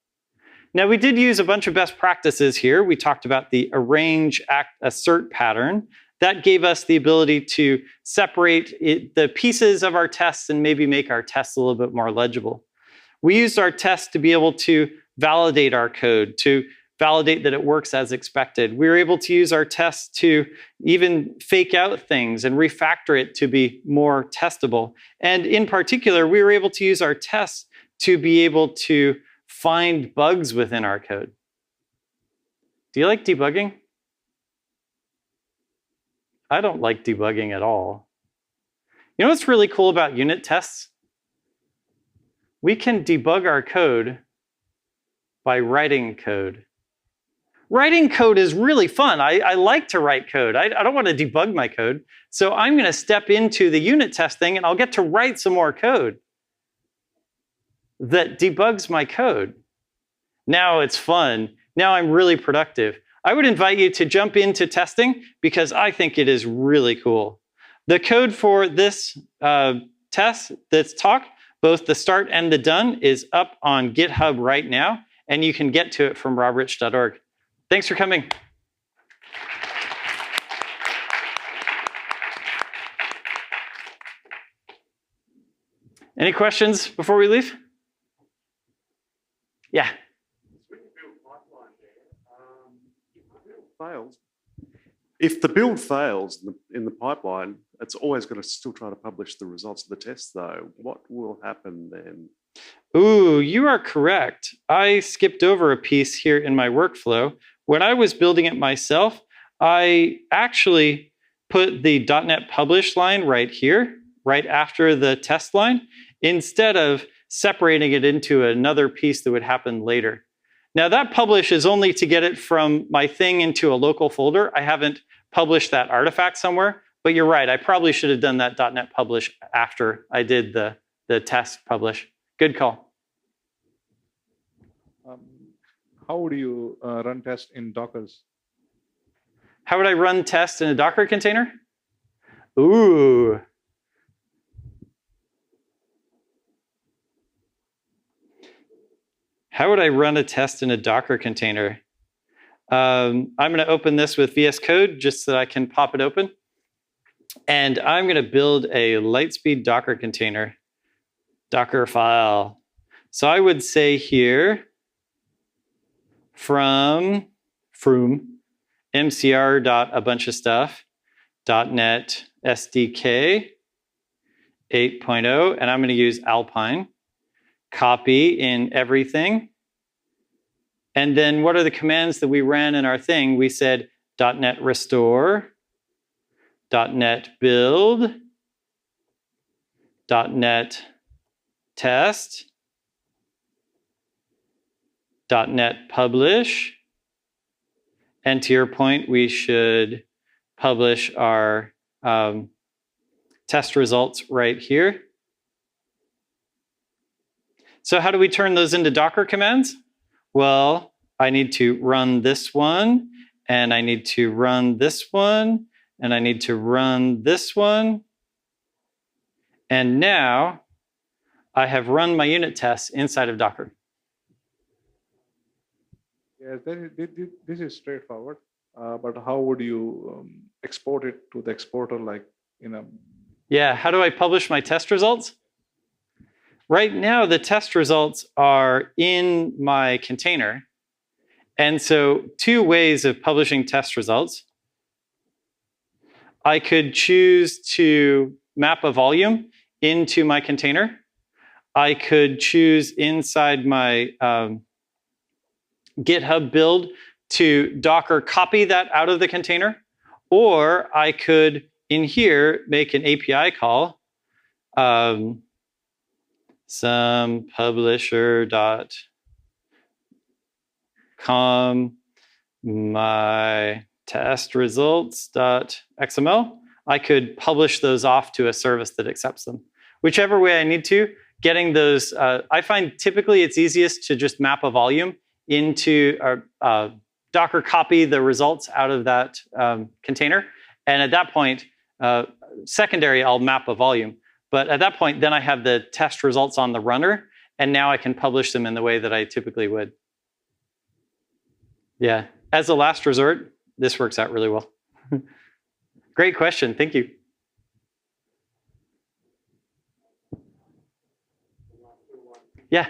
S1: Now, we did use a bunch of best practices here. We talked about the arrange, act, assert pattern. That gave us the ability to separate the pieces of our tests and maybe make our tests a little bit more legible. We used our tests to be able to validate our code, to validate that it works as expected. We were able to use our tests to even fake out things and refactor it to be more testable. And in particular, we were able to use our tests to be able to find bugs within our code. Do you like debugging? I don't like debugging at all. You know what's really cool about unit tests? We can debug our code by writing code. Writing code is really fun. I like to write code. I don't want to debug my code. So I'm going to step into the unit testing and I'll get to write some more code that debugs my code. Now it's fun. Now I'm really productive. I would invite you to jump into testing because I think it is really cool. The code for this this talk both the start and the done is up on GitHub right now, and you can get to it from robrich.org. Thanks for coming. Any questions before we leave? Yeah.
S2: If the build fails in the pipeline, it's always going to still try to publish the results of the test, though. What will happen then?
S1: Ooh, you are correct. I skipped over a piece here in my workflow. When I was building it myself, I actually put the .NET publish line right here, right after the test line, instead of separating it into another piece that would happen later. Now that publish is only to get it from my thing into a local folder. I haven't published that artifact somewhere, but you're right. I probably should have done that .NET publish after I did the test publish. Good call.
S3: How would you run tests in Dockers?
S1: How would I run tests in a Docker container? Ooh. How would I run a test in a Docker container? I'm going to open this with VS Code just so that I can pop it open. And I'm going to build a Lightspeed Docker container, Docker file. So I would say here, from mcr dot a bunch of stuff, .NET SDK 8.0, and I'm going to use Alpine. Copy in everything. And then what are the commands that we ran in our thing? We said .NET restore, .NET build, .NET test, .NET publish. And to your point, we should publish our test results right here. So how do we turn those into Docker commands? Well, I need to run this one, and I need to run this one, and I need to run this one. And now I have run my unit tests inside of Docker.
S3: Yeah, this is straightforward. But how would you export it to the exporter, like in a?
S1: Yeah, how do I publish my test results? Right now, the test results are in my container. And so 2 ways of publishing test results. I could choose to map a volume into my container. I could choose inside my GitHub build to Docker copy that out of the container. Or I could, in here, make an API call. Some publisher.com my test results.xml. I could publish those off to a service that accepts them. Whichever way I need to, getting those, I find typically it's easiest to just map a volume into Docker copy the results out of that container. And at that point, secondary, I'll map a volume. But at that point, then I have the test results on the runner, and now I can publish them in the way that I typically would. Yeah, as a last resort, this works out really well. Great question, thank you. Yeah.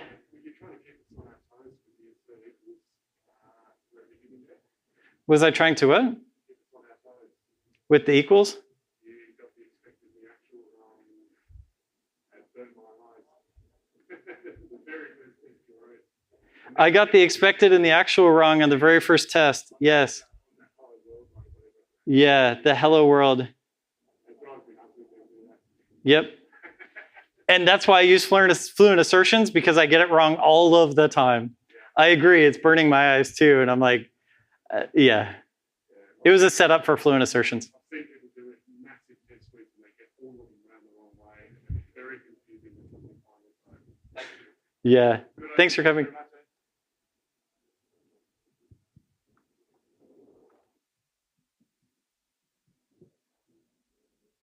S1: Was I trying to what? With the equals? I got the expected and the actual wrong on the very first test. Yes. Yeah, the hello world. Yep. And that's why I use fluent assertions, because I get it wrong all of the time. I agree, it's burning my eyes too. And I'm like, yeah. It was a setup for fluent assertions. Yeah. Thanks for coming.